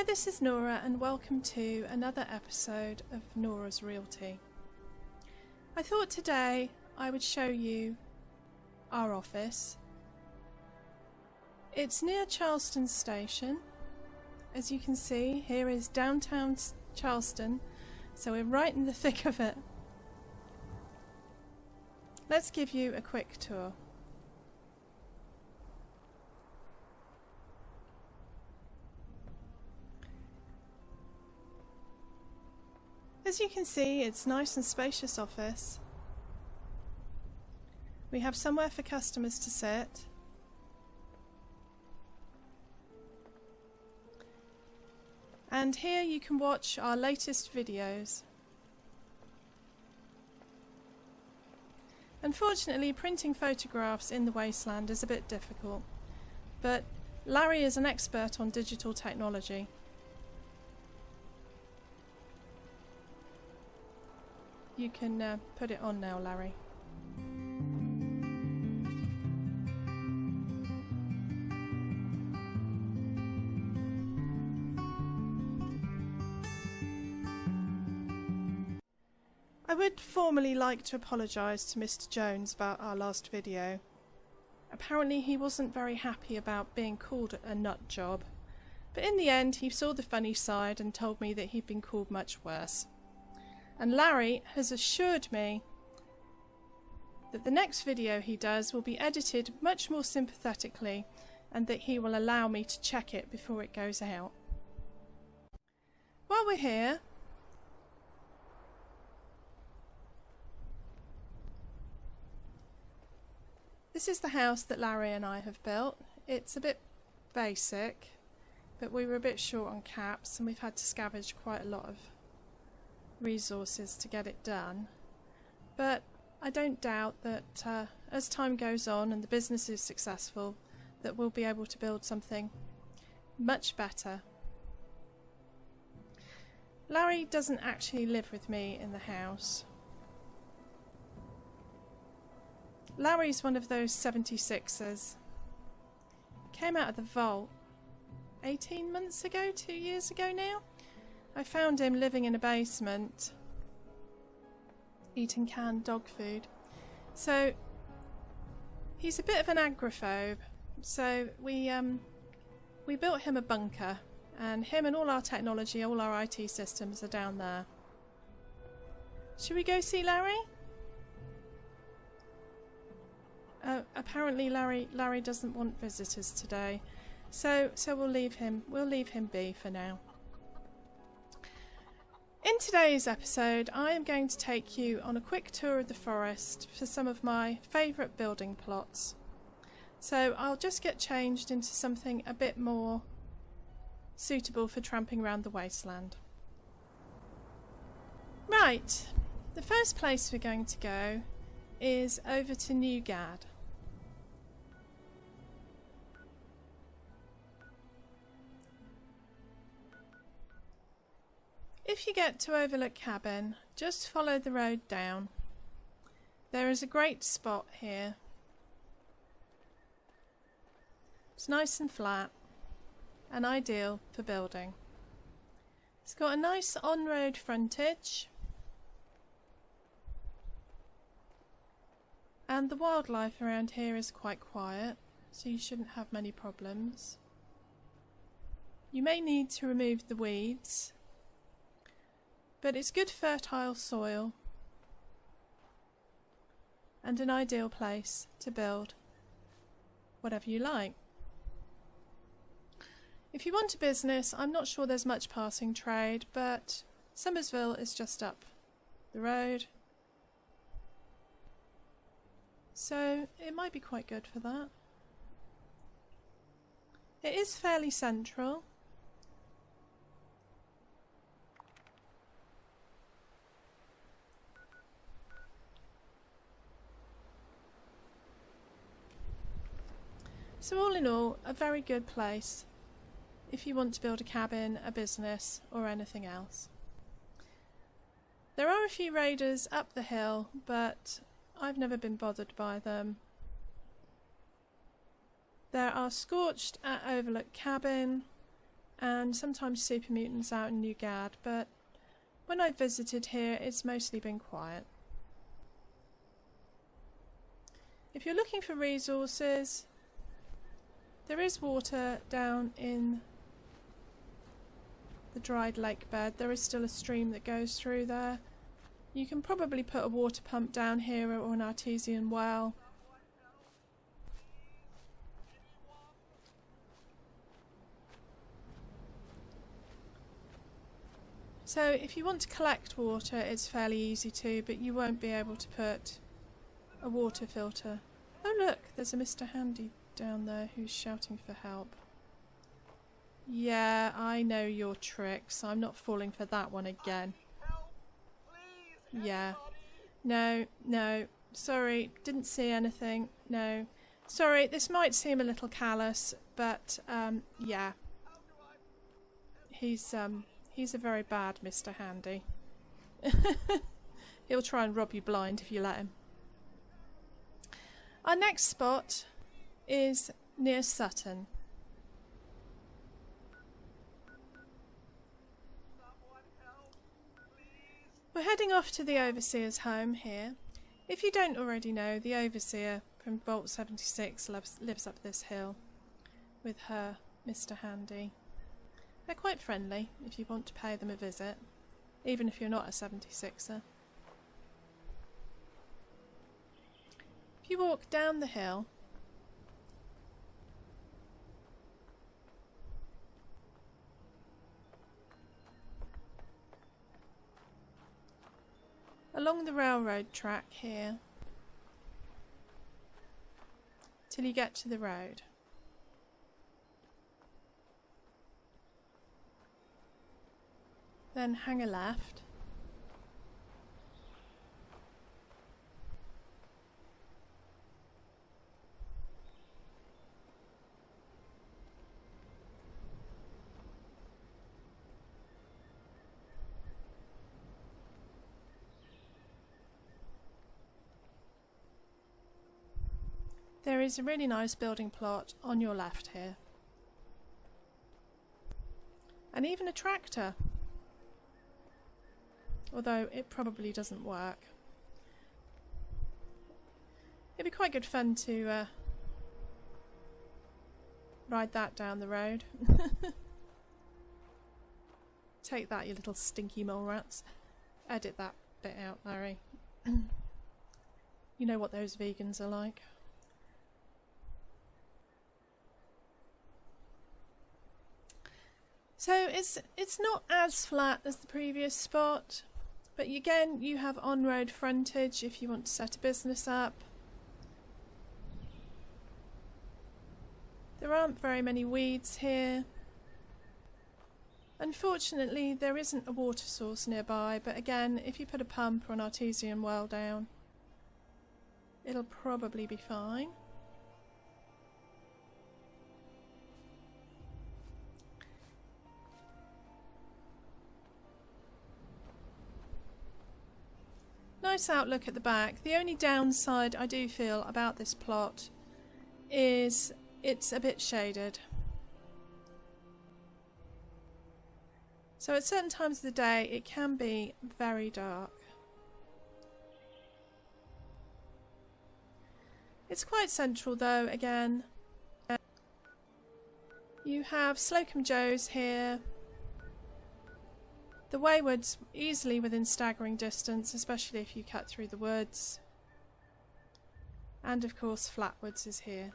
Hi, this is Nora and welcome to another episode of Nora's Realty. I thought today I would show you our office. It's near Charleston Station. As you can see, here is downtown Charleston, so we're right in the thick of it. Let's give you a quick tour. As you can see, it's a nice and spacious office. We have somewhere for customers to sit. And here you can watch our latest videos. Unfortunately, printing photographs in the wasteland is a bit difficult, but Larry is an expert on digital technology. You can put it on now, Larry. I would formally like to apologise to Mr. Jones about our last video. Apparently he wasn't very happy about being called a nut job, but in the end he saw the funny side and told me that he'd been called much worse. And Larry has assured me that the next video he does will be edited much more sympathetically and that he will allow me to check it before it goes out. While we're here, this is the house that Larry and I have built. It's a bit basic, but we were a bit short on caps and we've had to scavenge quite a lot of resources to get it done. But I don't doubt that as time goes on and the business is successful, that we'll be able to build something much better. Larry doesn't actually live with me in the house. Larry's one of those 76ers. Came out of the vault 18 months ago, 2 years ago now. I found him living in a basement, eating canned dog food. So he's a bit of an agoraphobe. So we built him a bunker, and him and all our technology, all our IT systems are down there. Should we go see Larry? Apparently Larry doesn't want visitors today, so we'll leave him be for now. In today's episode, I am going to take you on a quick tour of the forest for some of my favourite building plots. So I'll just get changed into something a bit more suitable for tramping around the wasteland. Right, the first place we're going to go is over to New Gad. If you get to Overlook Cabin, just follow the road down. There is a great spot here. It's nice and flat and ideal for building. It's got a nice on-road frontage and the wildlife around here is quite quiet, so you shouldn't have many problems. You may need to remove the weeds, but it's good fertile soil and an ideal place to build whatever you like. If you want a business, I'm not sure there's much passing trade, but Summersville is just up the road, so it might be quite good for that. It is fairly central. So all in all, a very good place if you want to build a cabin, a business, or anything else. There are a few raiders up the hill, but I've never been bothered by them. There are Scorched at Overlook Cabin, and sometimes super mutants out in New Gad, but when I've visited here it's mostly been quiet. If you're looking for resources, there is water down in the dried lake bed. There is still a stream that goes through there. You can probably put a water pump down here or an artesian well. So if you want to collect water, it's fairly easy to, but you won't be able to put a water filter. Oh look, there's a Mr. Handy down there who's shouting for help. Yeah, I know your tricks. I'm not falling for that one again. Yeah. No, no. Sorry, didn't see anything. No. Sorry, this might seem a little callous, but yeah. He's a very bad Mr. Handy. He'll try and rob you blind if you let him. Our next spot is near Sutton. We're heading off to the Overseer's home here. If you don't already know, the Overseer from Vault 76 lives up this hill with her Mr. Handy. They're quite friendly if you want to pay them a visit, even if you're not a 76er. If you walk down the hill, along the railroad track here till you get to the road. Then hang a left. There is a really nice building plot on your left here. And even a tractor. Although it probably doesn't work. It'd be quite good fun to ride that down the road. Take that, you little stinky mole rats. Edit that bit out, Larry. You know what those vegans are like. So it's not as flat as the previous spot, but again you have on-road frontage if you want to set a business up. There aren't very many weeds here. Unfortunately there isn't a water source nearby, but again if you put a pump or an artesian well down, it'll probably be fine. Nice outlook at the back. The only downside I do feel about this plot is it's a bit shaded. So at certain times of the day it can be very dark. It's quite central though, again. You have Slocum Joe's here. The Wayward's easily within staggering distance, especially if you cut through the woods. And of course Flatwoods is here.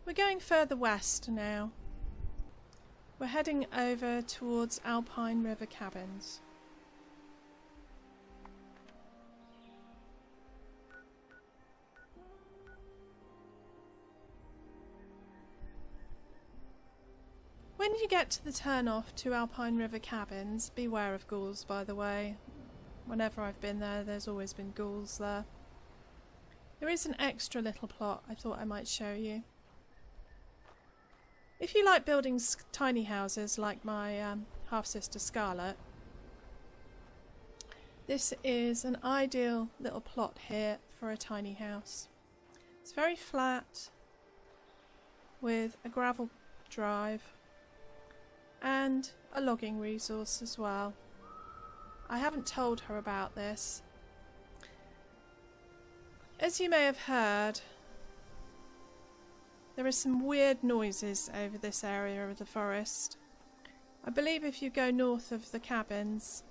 We're going further west now. We're heading over towards Alpine River Cabins. When you get to the turn-off to Alpine River Cabins, beware of ghouls, by the way. Whenever I've been there, there's always been ghouls there. There is an extra little plot I thought I might show you. If you like building tiny houses like my half-sister Scarlet, This is an ideal little plot here for a tiny house. It's very flat with a gravel drive and a logging resource as well. I haven't told her about this. As you may have heard, there are some weird noises over this area of the forest. I believe if you go north of the cabins,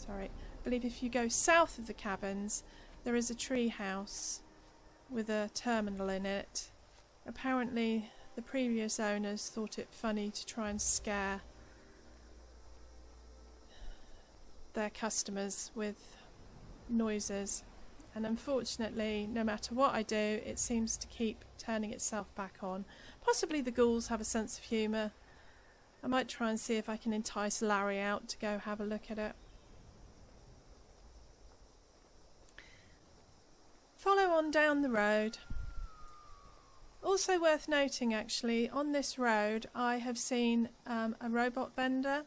I believe if you go south of the cabins, there is a tree house with a terminal in it. Apparently the previous owners thought it funny to try and scare their customers with noises, and unfortunately no matter what I do it seems to keep turning itself back on. Possibly the ghouls have a sense of humour. I might try and see if I can entice Larry out to go have a look at it. Follow on down the road. Also worth noting actually, on this road I have seen a robot vendor.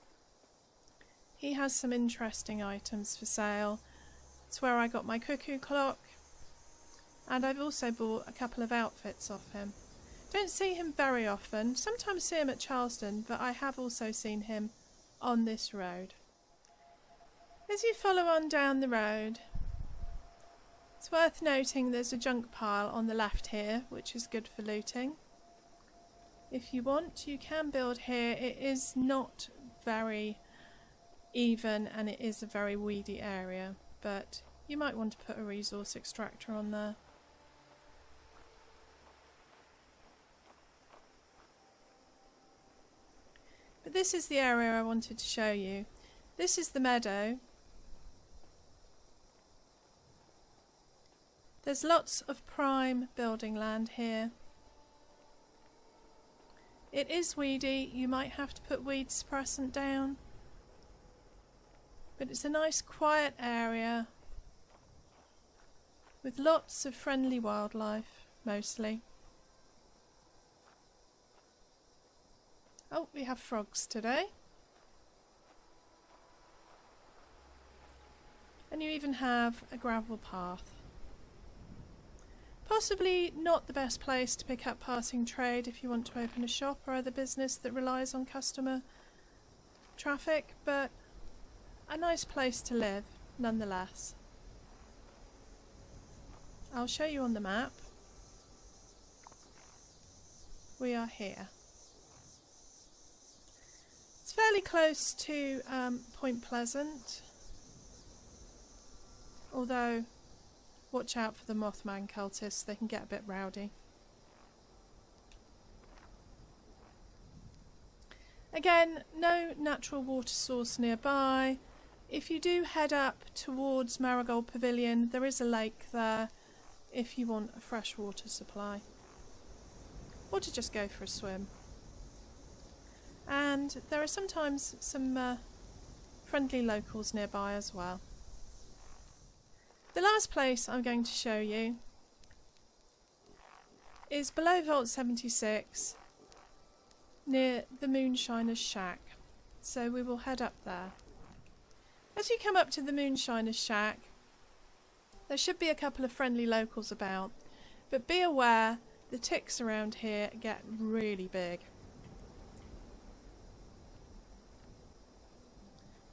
He has some interesting items for sale. It's where I got my cuckoo clock, and I've also bought a couple of outfits off him. Don't see him very often, sometimes see him at Charleston, but I have also seen him on this road. As you follow on down the road, it's worth noting there's a junk pile on the left here, which is good for looting. If you want, you can build here. It is not very even and it is a very weedy area, but you might want to put a resource extractor on there. But this is the area I wanted to show you. This is the meadow. There's lots of prime building land here. It is weedy, you might have to put weed suppressant down, but it's a nice quiet area with lots of friendly wildlife, mostly. Oh, we have frogs today. And you even have a gravel path. Possibly not the best place to pick up passing trade if you want to open a shop or other business that relies on customer traffic, but a nice place to live nonetheless. I'll show you on the map. We are here. It's fairly close to Point Pleasant, although watch out for the Mothman cultists, they can get a bit rowdy. Again, no natural water source nearby. If you do head up towards Marigold Pavilion, there is a lake there if you want a fresh water supply, or to just go for a swim. And there are sometimes some friendly locals nearby as well. The last place I'm going to show you is below Vault 76 near the Moonshiners Shack, so we will head up there. As you come up to the Moonshiners Shack, there should be a couple of friendly locals about, but be aware the ticks around here get really big.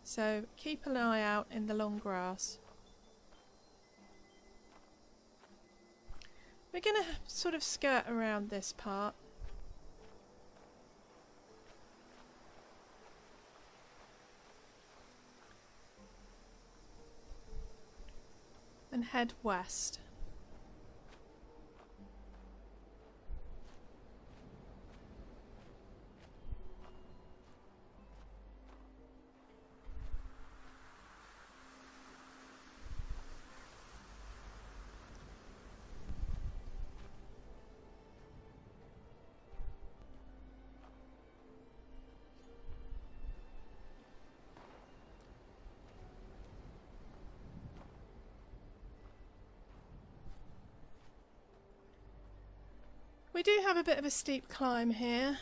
So keep an eye out in the long grass. We're going to sort of skirt around this part. And head west. We do have a bit of a steep climb here.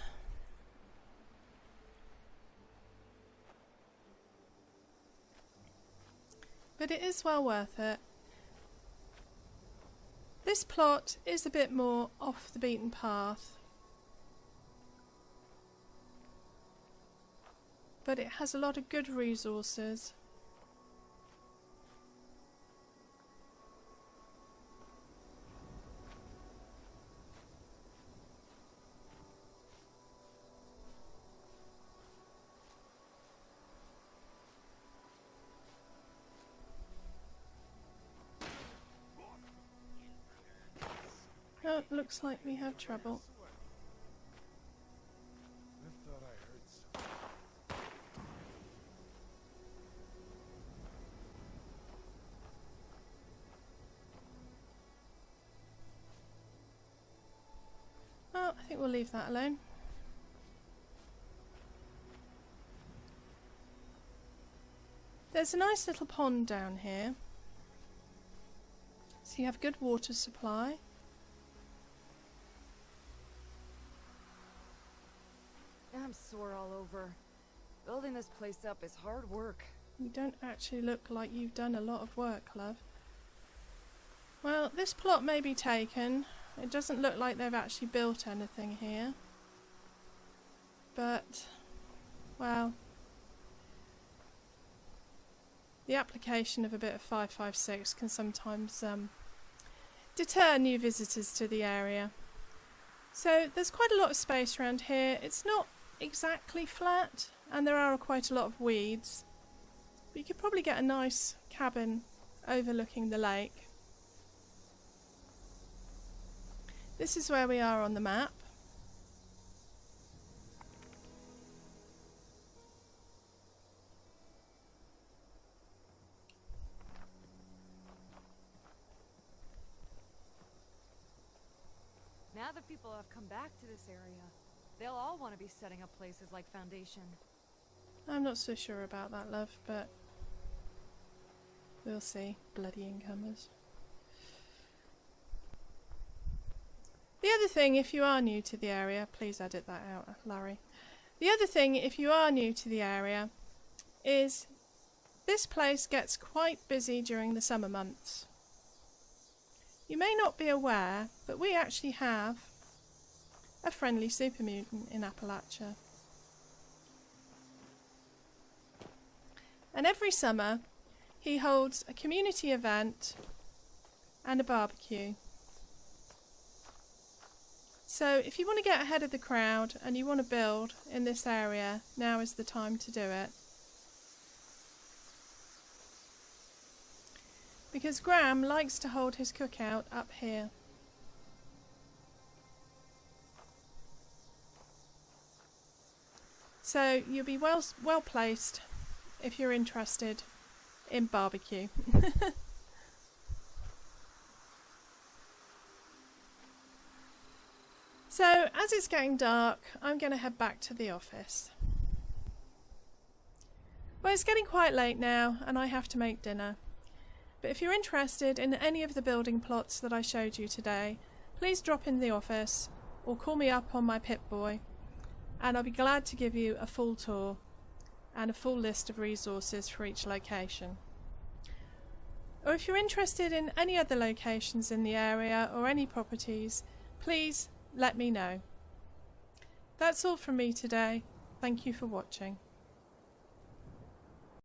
But but it is well worth it. This plot is a bit more off the beaten path, but it has a lot of good resources. Oh, it looks like we have trouble. Well, I think we'll leave that alone. There's a nice little pond down here, so you have good water supply. I'm sore all over. Building this place up is hard work. You don't actually look like you've done a lot of work, love. Well, this plot may be taken. It doesn't look like they've actually built anything here. But, well, the application of a bit of 556 can sometimes deter new visitors to the area. So there's quite a lot of space around here. It's not exactly flat, and there are quite a lot of weeds, but you could probably get a nice cabin overlooking the lake. This is where we are on the map. Now that people have come back to this area, they'll all want to be setting up places like Foundation. I'm not so sure about that, love, but we'll see. Bloody incomers. The other thing, if you are new to the area, please edit that out, Larry. The other thing, if you are new to the area, is this place gets quite busy during the summer months. You may not be aware, but we actually have a friendly super mutant in Appalachia. And every summer he holds a community event and a barbecue. So if you want to get ahead of the crowd and you want to build in this area, now is the time to do it. Because Graham likes to hold his cookout up here. So you'll be well placed if you're interested in barbecue. So as it's getting dark, I'm going to head back to the office. Well, it's getting quite late now and I have to make dinner. But if you're interested in any of the building plots that I showed you today, please drop in the office or call me up on my Pip-Boy, and I'll be glad to give you a full tour and a full list of resources for each location. Or if you're interested in any other locations in the area or any properties, please let me know. That's all from me today. Thank you for watching.